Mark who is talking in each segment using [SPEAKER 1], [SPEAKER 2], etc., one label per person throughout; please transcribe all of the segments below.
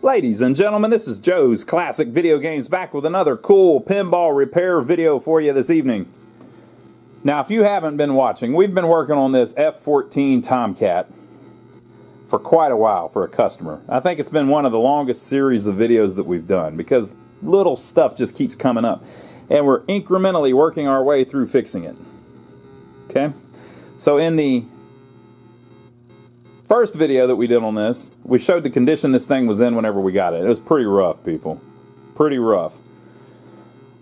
[SPEAKER 1] Ladies and gentlemen, this is Joe's Classic Video Games back with another cool pinball repair video for you this evening. Now, if you haven't been watching, we've been working on this F-14 Tomcat for quite a while for a customer. I think it's been one of the longest series of videos that we've done because little stuff just keeps coming up. And we're incrementally working our way through fixing it. Okay? So in the first video that we did on this, we showed the condition this thing was in whenever we got it. It was pretty rough, people. Pretty rough.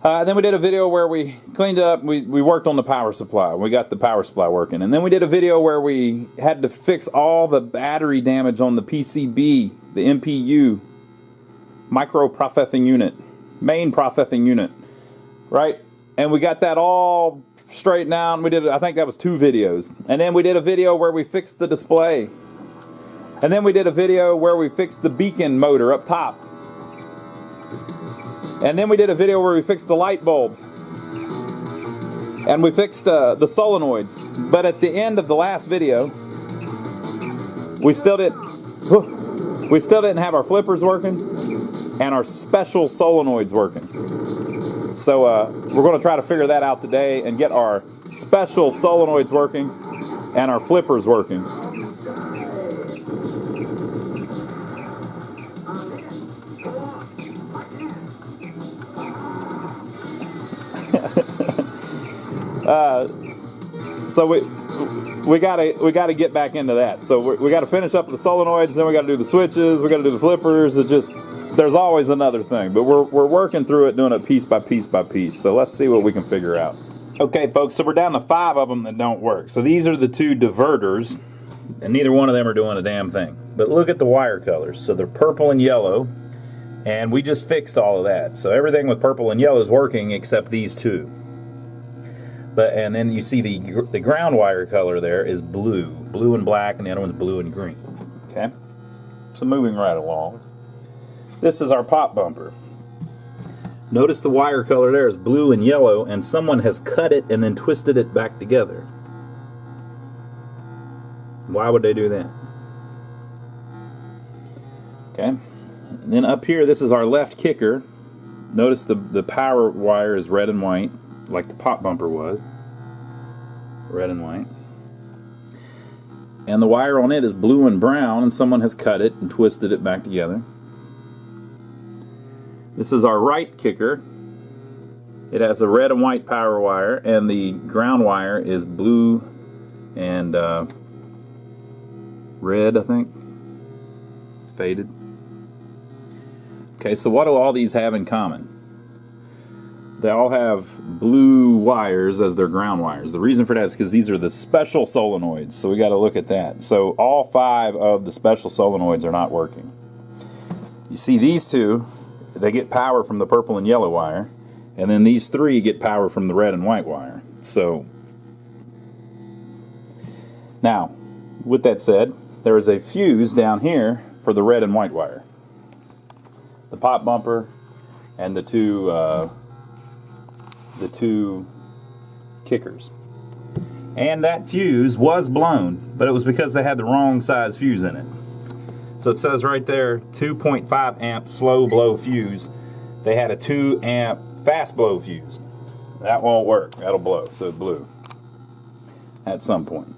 [SPEAKER 1] Then we did a video where we cleaned up, we worked on the power supply. We got the power supply working. And then we did a video where we had to fix all the battery damage on the PCB, the MPU, micro processing unit, main processing unit, right? And we got that all straightened out. We did, I think that was 2 videos. And then we did a video where we fixed the display. And then we did a video where we fixed the beacon motor up top. And then we did a video where we fixed the light bulbs. And we fixed the solenoids. But at the end of the last video, we still didn't have our flippers working and our special solenoids working. So we're going to try to figure that out today and get our special solenoids working and our flippers working. So we gotta get back into that. So we gotta finish up the solenoids, then we gotta do the switches, we gotta do the flippers. There's always another thing, but we're working through it, doing it piece by piece by piece. So let's see what we can figure out. Okay, folks. So we're down to 5 of them that don't work. So these are the 2 diverters, and neither one of them are doing a damn thing. But look at the wire colors. So they're purple and yellow, and we just fixed all of that. So everything with purple and yellow is working except these 2. And then you see the ground wire color there is blue and black, and the other one's blue and green. Okay, so moving right along. This is our pop bumper. Notice the wire color there is blue and yellow, and someone has cut it and then twisted it back together. Why would they do that? Okay, and then up here, this is our left kicker. Notice the power wire is red and white, like the pop bumper was. Red and white. And the wire on it is blue and brown, and someone has cut it and twisted it back together. This is our right kicker. It has a red and white power wire, and the ground wire is blue and red, I think. Faded. Okay, so what do all these have in common? They all have blue wires as their ground wires. The reason for that is because these are the special solenoids, so we got to look at that. So all 5 of the special solenoids are not working. You see these 2, they get power from the purple and yellow wire, and then these 3 get power from the red and white wire. So now, with that said, there is a fuse down here for the red and white wire. The pop bumper and the two kickers. And that fuse was blown, but it was because they had the wrong size fuse in it. So it says right there 2.5 amp slow blow fuse. They had a 2 amp fast blow fuse. That won't work. That'll blow. So it blew at some point.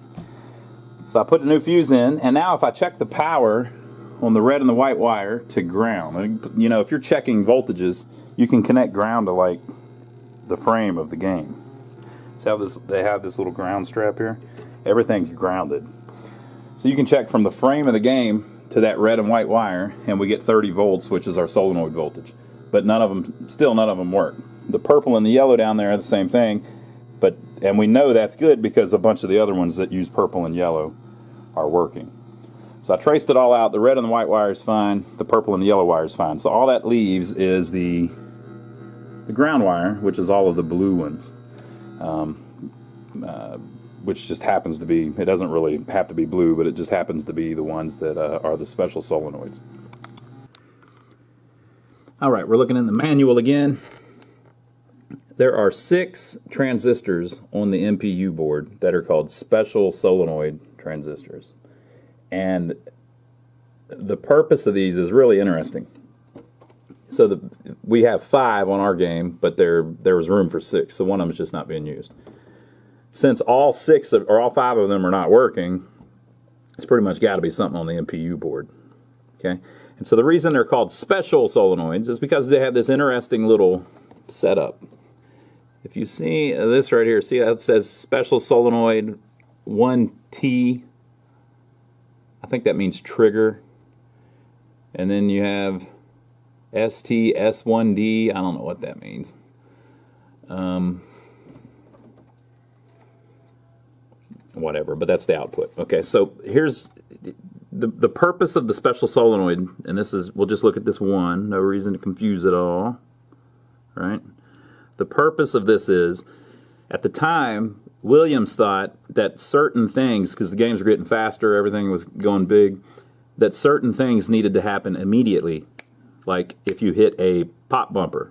[SPEAKER 1] So I put a new fuse in, and now if I check the power on the red and the white wire to ground, you know, if you're checking voltages, you can connect ground to like the frame of the game. So they have this little ground strap here. Everything's grounded. So you can check from the frame of the game to that red and white wire, and we get 30 volts, which is our solenoid voltage. But none of them work. The purple and the yellow down there are the same thing, and we know that's good because a bunch of the other ones that use purple and yellow are working. So I traced it all out. The red and the white wire is fine. The purple and the yellow wire is fine. So all that leaves is the ground wire, which is all of the blue ones, which just happens to be, it doesn't really have to be blue, but it just happens to be the ones that are the special solenoids. Alright, we're looking in the manual again. There are 6 transistors on the MPU board that are called special solenoid transistors. And the purpose of these is really interesting. So we have 5 on our game, but there was room for 6, so one of them is just not being used. Since all 5 of them are not working, it's pretty much got to be something on the MPU board. Okay, and so the reason they're called special solenoids is because they have this interesting little setup. If you see this right here, see how it says special solenoid 1T? I think that means trigger. And then you have ST S1D. I don't know what that means. Whatever, but that's the output. Okay, so here's the purpose of the special solenoid, and this is, we'll just look at this one, no reason to confuse it all, right? The purpose of this is, at the time, Williams thought that certain things, because the games were getting faster, everything was going big, that certain things needed to happen immediately. Like if you hit a pop bumper.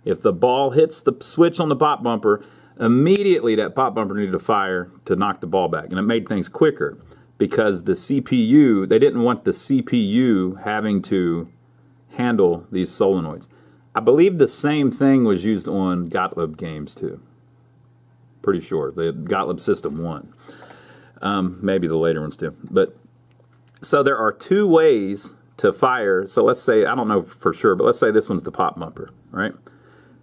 [SPEAKER 1] If the ball hits the switch on the pop bumper, immediately that pop bumper needed to fire to knock the ball back. And it made things quicker because the CPU, they didn't want the CPU having to handle these solenoids. I believe the same thing was used on Gottlieb games too. Pretty sure. The Gottlieb System 1. Maybe the later ones too. But so there are 2 ways to fire. So let's say, I don't know for sure, but let's say this one's the pop bumper, right?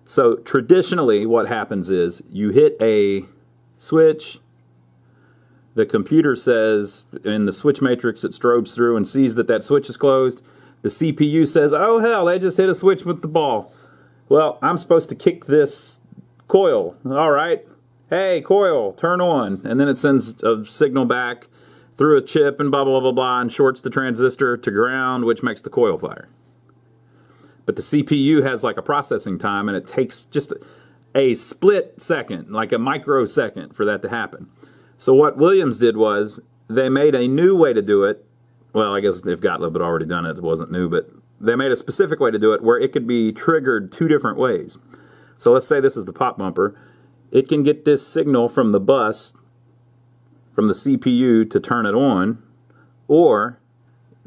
[SPEAKER 1] So traditionally what happens is you hit a switch, the computer says, in the switch matrix it strobes through and sees that that switch is closed. The CPU says, oh hell, they just hit a switch with the ball. Well, I'm supposed to kick this coil. All right, hey coil, turn on. And then it sends a signal back through a chip and blah, blah, blah, blah, and shorts the transistor to ground, which makes the coil fire. But the CPU has like a processing time, and it takes just a split second, like a microsecond, for that to happen. So what Williams did was they made a new way to do it. Well, I guess if Gottlieb had already done it, it wasn't new, but they made a specific way to do it where it could be triggered 2 different ways. So let's say this is the pop bumper. It can get this signal from the bus, from the CPU, to turn it on, or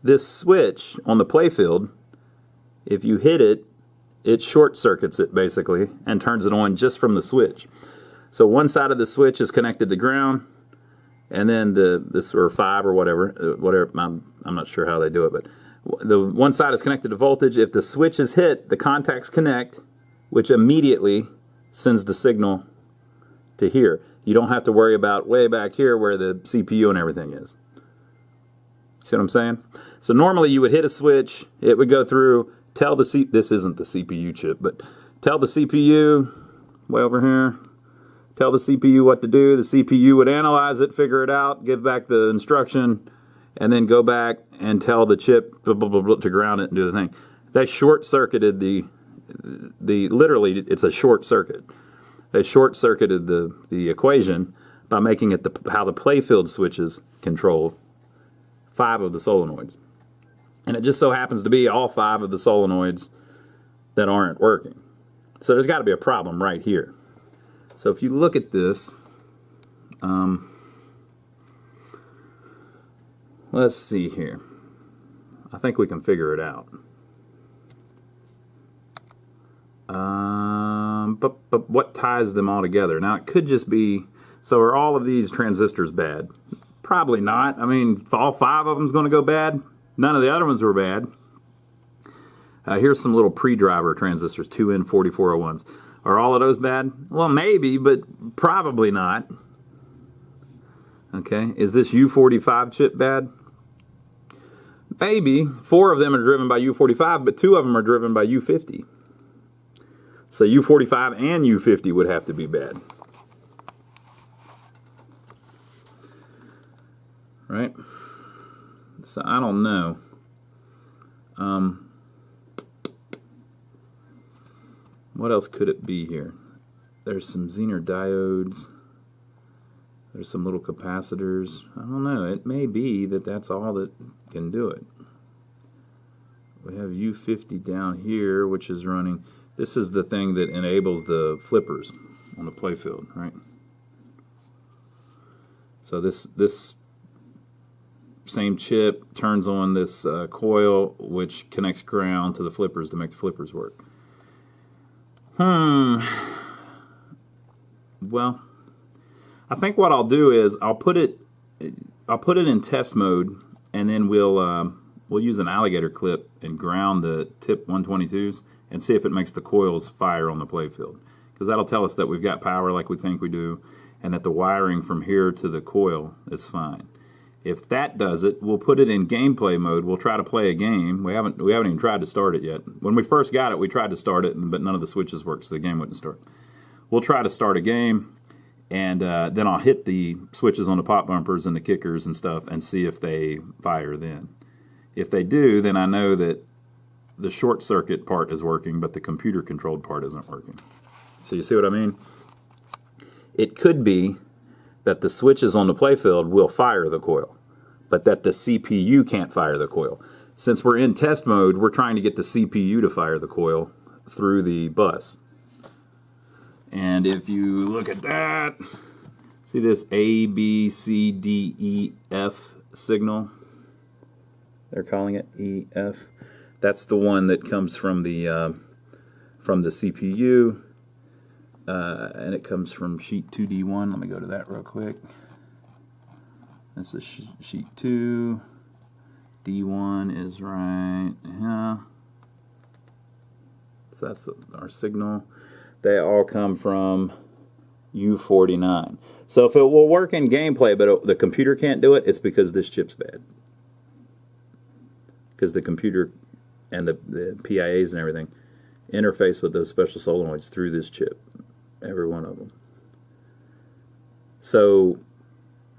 [SPEAKER 1] this switch on the playfield, if you hit it, it short circuits it basically and turns it on just from the switch. So one side of the switch is connected to ground, and then this or 5 or whatever. I'm not sure how they do it, but the one side is connected to voltage. If the switch is hit, the contacts connect, which immediately sends the signal to here. You don't have to worry about way back here where the CPU and everything is. See what I'm saying? So normally you would hit a switch, it would go through, tell the this isn't the CPU chip, but tell the CPU, way over here, tell the CPU what to do. The CPU would analyze it, figure it out, give back the instruction, and then go back and tell the chip blah, blah, blah, blah, to ground it and do the thing. They short-circuited literally, it's a short circuit. They short-circuited the equation by making it how the playfield switches control 5 of the solenoids. And it just so happens to be all 5 of the solenoids that aren't working. So there's got to be a problem right here. So if you look at this, let's see here. I think we can figure it out. But what ties them all together? Now it could just be, so are all of these transistors bad? Probably not. I mean, all 5 of them is going to go bad. None of the other ones were bad. Here's some little pre-driver transistors, 2N4401s. Are all of those bad? Well, maybe, but probably not. Okay, is this U45 chip bad? Maybe. 4 of them are driven by U45, but 2 of them are driven by U50. So U45 and U50 would have to be bad. Right? So I don't know. What else could it be here? There's some Zener diodes. There's some little capacitors. I don't know. It may be that that's all that can do it. We have U50 down here, which is running. This is the thing that enables the flippers on the playfield, right? So this same chip turns on this coil, which connects ground to the flippers to make the flippers work. Well, I think what I'll do is I'll put it in test mode, and then we'll use an alligator clip and ground the tip 122s and see if it makes the coils fire on the playfield, because that'll tell us that we've got power like we think we do, and that the wiring from here to the coil is fine. If that does it, we'll put it in gameplay mode. We'll try to play a game. We haven't even tried to start it yet. When we first got it, we tried to start it, but none of the switches worked, so the game wouldn't start. We'll try to start a game, and then I'll hit the switches on the pop bumpers and the kickers and stuff and see if they fire then. If they do, then I know that the short circuit part is working, but the computer controlled part isn't working. So you see what I mean? It could be that the switches on the playfield will fire the coil, but that the CPU can't fire the coil. Since we're in test mode, we're trying to get the CPU to fire the coil through the bus. And if you look at that, see this A, B, C, D, E, F signal? They're calling it EF. That's the one that comes from the CPU. And it comes from sheet 2D1. Let me go to that real quick. This is sheet 2. D1 is right here. So that's our signal. They all come from U49. So if it will work in gameplay, but the computer can't do it, it's because this chip's bad. Because the computer and the PIAs and everything interface with those special solenoids through this chip. Every one of them. So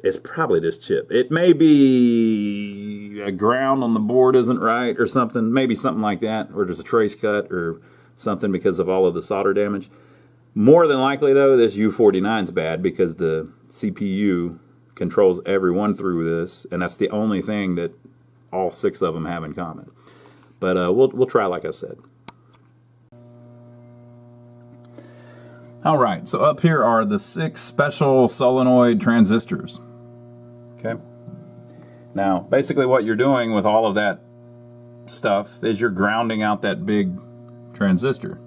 [SPEAKER 1] it's probably this chip. It may be a ground on the board isn't right or something. Maybe something like that. Or there's a trace cut or something because of all of the solder damage. More than likely, though, this U49 is bad because the CPU controls every one through this, and that's the only thing that all 6 of them have in common. But we'll try like I said. Alright, so up here are the 6 special solenoid transistors. Okay. Now, basically what you're doing with all of that stuff is you're grounding out that big transistor.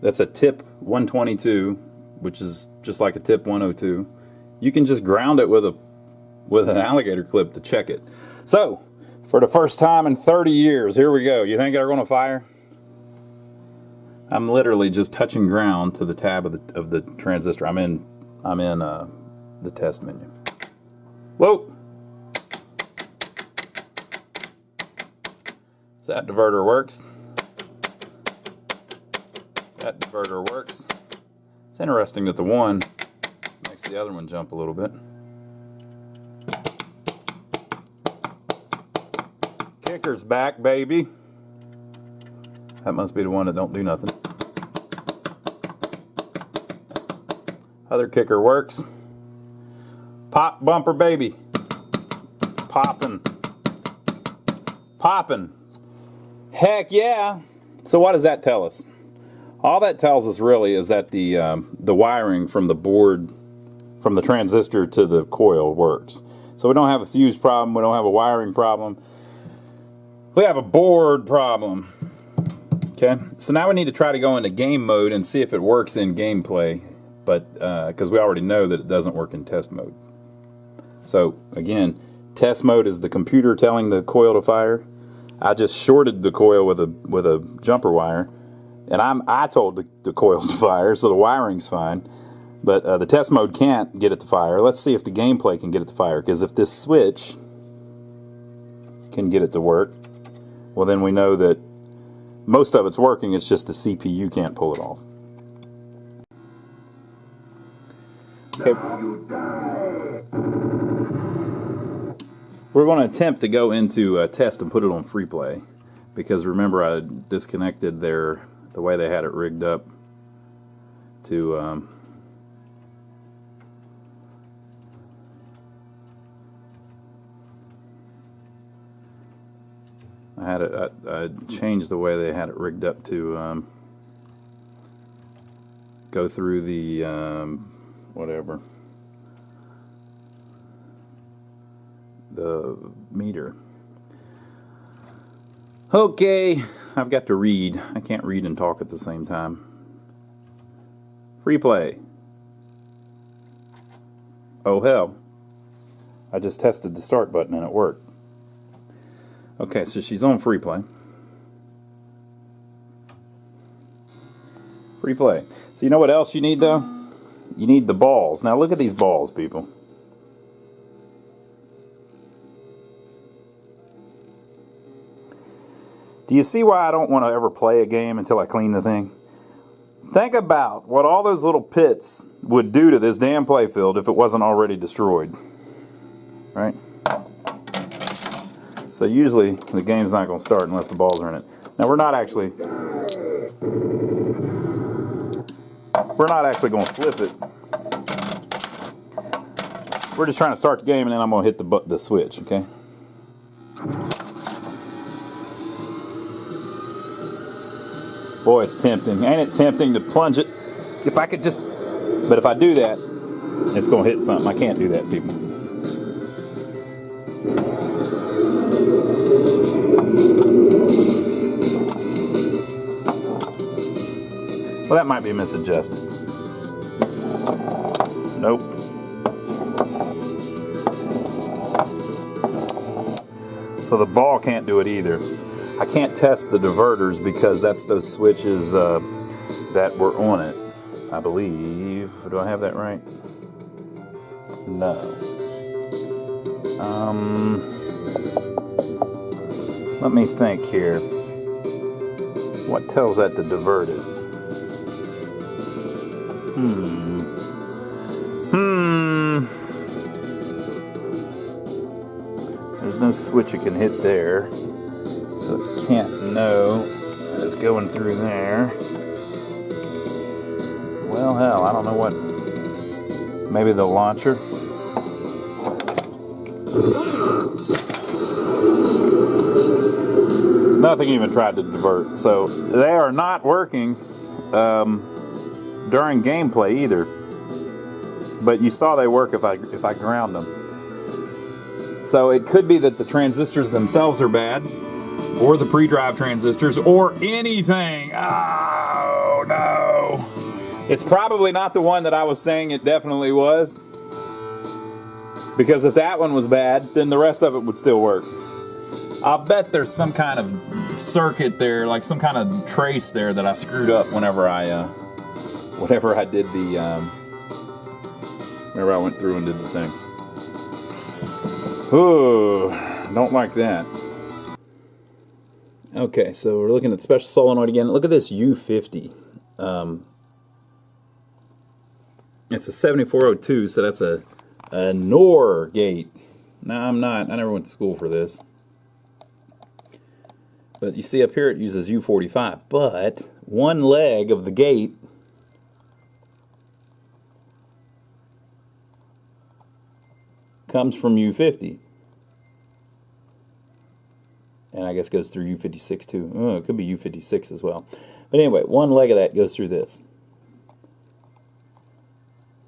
[SPEAKER 1] That's a tip 122, which is just like a tip 102. You can just ground it with an alligator clip to check it. So, for the first time in 30 years, here we go. You think they're going to fire? I'm literally just touching ground to the tab of the transistor. I'm in the test menu. Whoa! So that diverter works. That diverter works. It's interesting that the one makes the other one jump a little bit. Kicker's back, baby. That must be the one that don't do nothing. Other kicker works. Pop bumper, baby. Popping. Popping. Heck yeah. So what does that tell us? All that tells us really is that the wiring from the board, from the transistor to the coil works. So we don't have a fuse problem. We don't have a wiring problem. We have a board problem. Okay, so now we need to try to go into game mode and see if it works in gameplay, but because we already know that it doesn't work in test mode. So again, test mode is the computer telling the coil to fire. I just shorted the coil with a jumper wire, and I told the coils to fire, so the wiring's fine. But the test mode can't get it to fire. Let's see if the gameplay can get it to fire, because if this switch can get it to work, well then we know that most of it's working, it's just the CPU can't pull it off. Okay. We're going to attempt to go into test and put it on free play, because remember I disconnected the way they had it rigged up to I changed the way they had it rigged up to go through the whatever, the meter. Okay, I've got to read. I can't read and talk at the same time. Free play. Oh hell. I just tested the start button and it worked. Okay, so she's on free play. Free play. So you know what else you need though? You need the balls. Now look at these balls, people. Do you see why I don't want to ever play a game until I clean the thing? Think about what all those little pits would do to this damn playfield if it wasn't already destroyed. Right? So usually the game's not going to start unless the balls are in it. Now we're not actually going to flip it. We're just trying to start the game and then I'm going to hit the switch, okay? Boy, it's tempting. Ain't it tempting to plunge it? If I could just... But if I do that, it's going to hit something. I can't do that, people. Well, that might be misadjusted. Nope. So the ball can't do it either. I can't test the diverters because that's those switches that were on it, I believe. Do I have that right? No. Let me think here. What tells that to divert it? There's no switch you can hit there. So it can't know that it's going through there. Well, hell, I don't know what. Maybe the launcher. Nothing even tried to divert. So they are not working during gameplay either. But you saw they work if I ground them. So it could be that the transistors themselves are bad, or the pre-drive transistors, or anything. Oh no! It's probably not the one that I was saying it definitely was. Because if that one was bad, then the rest of it would still work. I'll bet there's some kind of circuit there, like some kind of trace there that I screwed up whenever I did the, whenever I went through and did the thing. Ooh, don't like that. Okay, so we're looking at special solenoid again. Look at this U50. It's a 7402, so that's a NOR gate. No, I'm not. I never went to school for this. But you see up here it uses U45. But one leg of the gate comes from U50. And I guess goes through U56 too. Oh, it could be U56 as well. But anyway, one leg of that goes through this.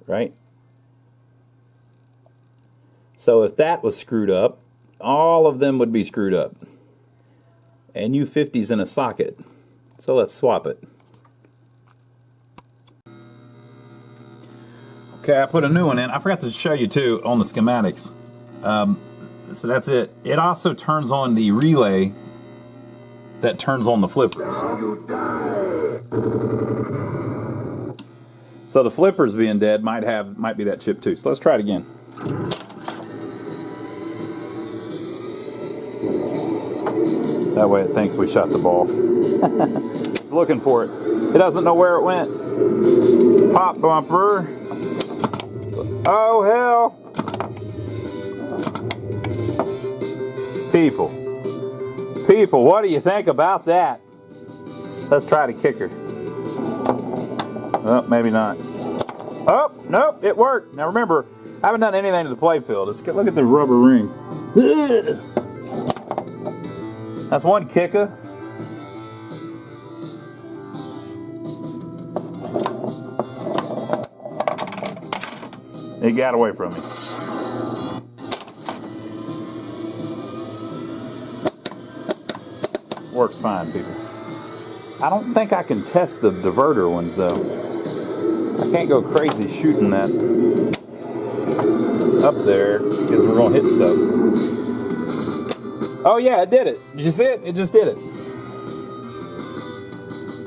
[SPEAKER 1] Right? So if that was screwed up, all of them would be screwed up. And U50's in a socket. So let's swap it. Okay, I put a new one in. I forgot to show you too on the schematics. So that's it. It also turns on the relay that turns on the flippers. So the flippers being dead might be that chip too. So let's try it again. That way it thinks we shot the ball. It's looking for it. It doesn't know where it went. Pop bumper. Oh hell. People, what do you think about that? Let's try the kicker. Oh, maybe not. Oh, nope, it worked. Now remember, I haven't done anything to the playfield. Look at the rubber ring. That's one kicker. It got away from me. Works fine, people. I don't think I can test the diverter ones, though. I can't go crazy shooting that up there because we're going to hit stuff. Oh, yeah, it did it. Did you see it? It just did it.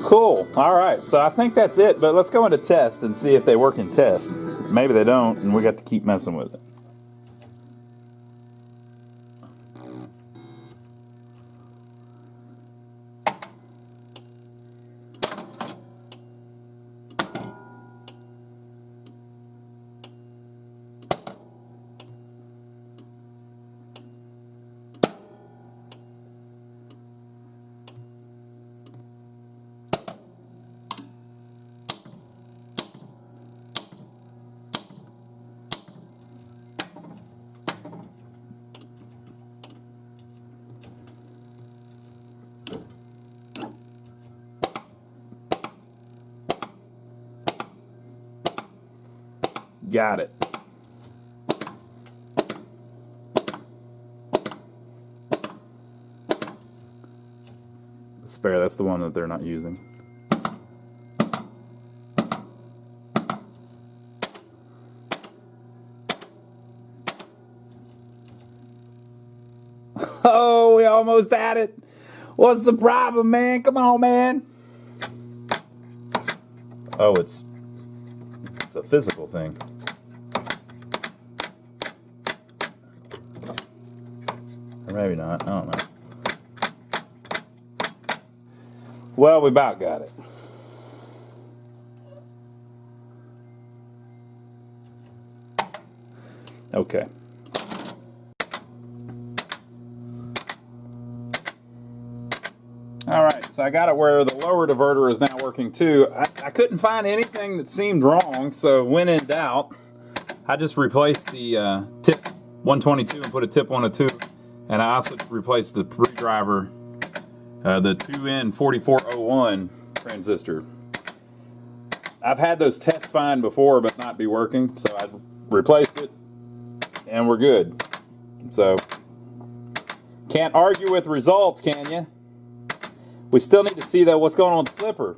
[SPEAKER 1] Cool. All right, so I think that's it, but let's go into test and see if they work in test. Maybe they don't, and we got to keep messing with it. Got it. The spare, that's the one that they're not using. Oh, we almost had it. What's the problem, man? Come on, man. Oh, it's a physical thing. Or maybe not. I don't know. Well, we about got it. Okay. Alright, so I got it where the lower diverter is now working too. I couldn't find anything that seemed wrong, so when in doubt, I just replaced the tip 122 and put a tip 102, and I also replaced the pre-driver, the 2N4401 transistor. I've had those test fine before but not be working, so I replaced it, and we're good. So, can't argue with results, can you? We still need to see, though, what's going on with the flipper.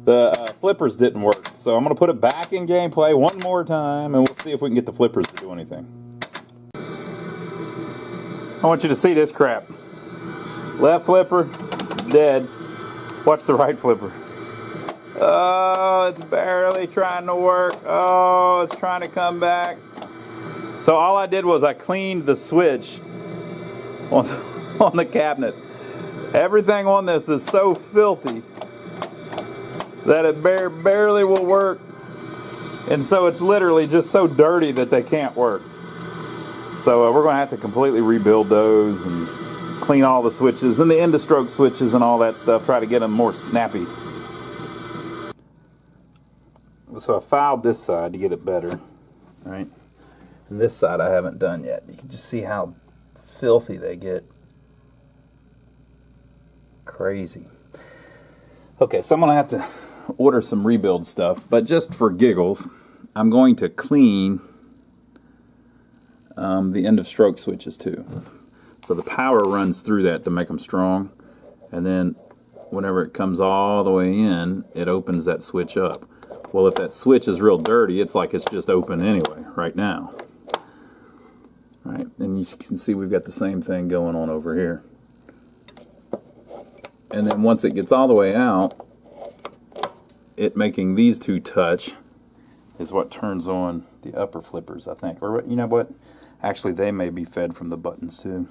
[SPEAKER 1] The flippers didn't work, so I'm going to put it back in gameplay one more time, and we'll see if we can get the flippers to do anything. I want you to see this crap. Left flipper, dead. Watch the right flipper. Oh, it's barely trying to work. Oh, it's trying to come back. So all I did was I cleaned the switch on the cabinet. Everything on this is so filthy that it barely will work, and so it's literally just so dirty that they can't work. So we're going to have to completely rebuild those and clean all the switches and the end-of-stroke switches and all that stuff, try to get them more snappy. So I filed this side to get it better, right? And this side I haven't done yet. You can just see how filthy they get. Crazy. Okay, so I'm going to have to order some rebuild stuff, but just for giggles, I'm going to clean the end of stroke switches too. So the power runs through that to make them strong, and then whenever it comes all the way in, it opens that switch up. Well, if that switch is real dirty, it's like it's just open anyway right now. Right, and you can see we've got the same thing going on over here. And then once it gets all the way out, it making these two touch is what turns on the upper flippers, I think. Or you know what? Actually, they may be fed from the buttons too.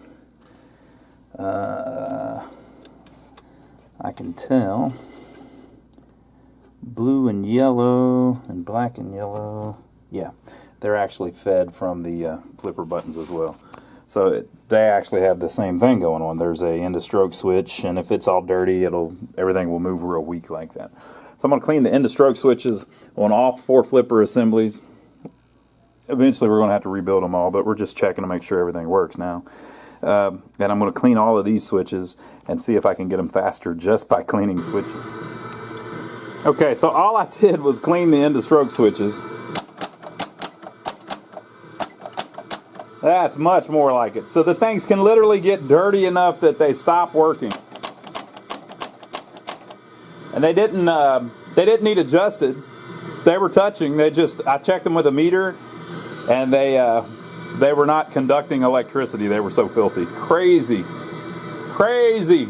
[SPEAKER 1] I can tell. Blue and yellow and black and yellow. Yeah, they're actually fed from the flipper buttons as well. So they actually have the same thing going on. There's a end of stroke switch, and if it's all dirty, everything will move real weak like that. So I'm going to clean the end of stroke switches on all 4 flipper assemblies. Eventually we're going to have to rebuild them all, but we're just checking to make sure everything works now. And I'm going to clean all of these switches and see if I can get them faster just by cleaning switches. Okay, so all I did was clean the end of stroke switches. That's much more like it. So the things can literally get dirty enough that they stop working. and they didn't need adjusted. They were touching. I checked them with a meter, and they were not conducting electricity. They were so filthy. Crazy. Crazy.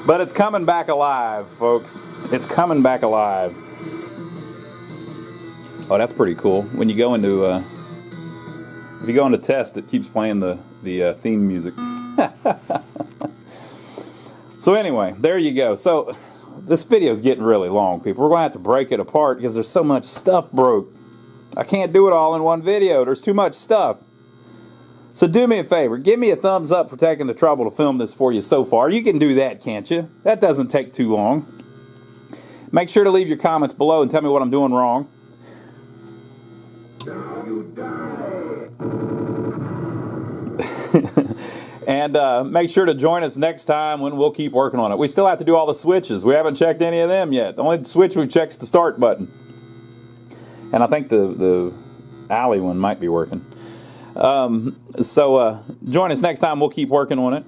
[SPEAKER 1] But it's coming back alive, folks. It's coming back alive. Oh, that's pretty cool. When you go into if you go into test, it keeps playing the theme music. So anyway, there you go. So this video is getting really long, people. We're going to have to break it apart because there's so much stuff broke. I can't do it all in one video. There's too much stuff. So do me a favor. Give me a thumbs up for taking the trouble to film this for you so far. You can do that, can't you? That doesn't take too long. Make sure to leave your comments below and tell me what I'm doing wrong. And make sure to join us next time when we'll keep working on it. We still have to do all the switches. We haven't checked any of them yet. The only switch we check's the start button. And I think the alley one might be working. So join us next time. We'll keep working on it.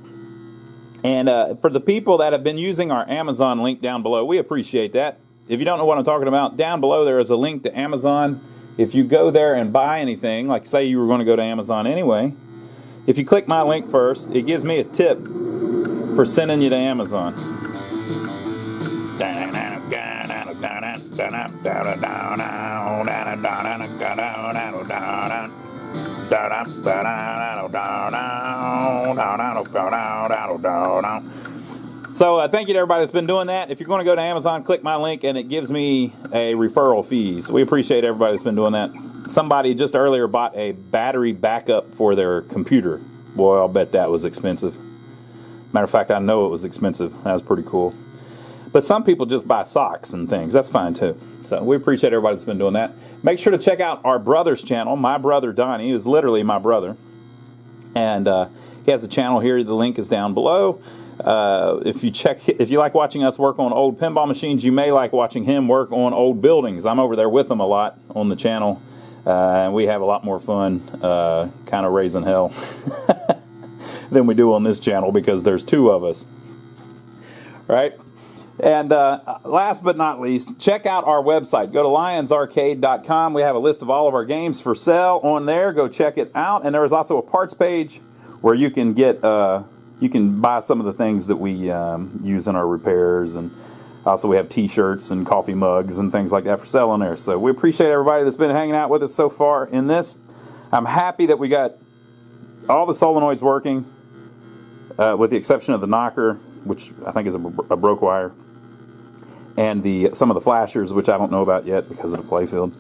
[SPEAKER 1] And for the people that have been using our Amazon link down below, we appreciate that. If you don't know what I'm talking about, down below there is a link to Amazon. If you go there and buy anything, like say you were going to go to Amazon anyway, if you click my link first, it gives me a tip for sending you to Amazon. So thank you to everybody that's been doing that. If you're going to go to Amazon, click my link and it gives me a referral fee. So we appreciate everybody that's been doing that. Somebody just earlier bought a battery backup for their computer. Boy, I'll bet that was expensive. Matter of fact, I know it was expensive. That was pretty cool. But some people just buy socks and things. That's fine too. So we appreciate everybody that's been doing that. Make sure to check out our brother's channel. My brother Donnie is literally my brother. And he has a channel here. The link is down below. If you like watching us work on old pinball machines, you may like watching him work on old buildings. I'm over there with him a lot on the channel. And we have a lot more fun kind of raising hell than we do on this channel because there's two of us. Right? And last but not least, check out our website. Go to lionsarcade.com. We have a list of all of our games for sale on there. Go check it out. And there is also a parts page where you can get you can buy some of the things that we use in our repairs, and also we have t-shirts and coffee mugs and things like that for sale on there. So we appreciate everybody that's been hanging out with us so far in this. I'm happy that we got all the solenoids working, with the exception of the knocker, which I think is a broke wire, and some of the flashers, which I don't know about yet because of the playfield.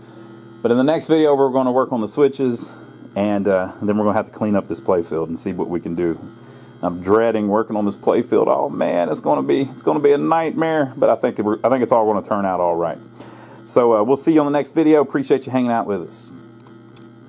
[SPEAKER 1] But in the next video, we're going to work on the switches, and then we're going to have to clean up this playfield and see what we can do. I'm dreading working on this playfield. Oh man, it's going to be a nightmare. But I think it's all going to turn out all right. So we'll see you on the next video. Appreciate you hanging out with us.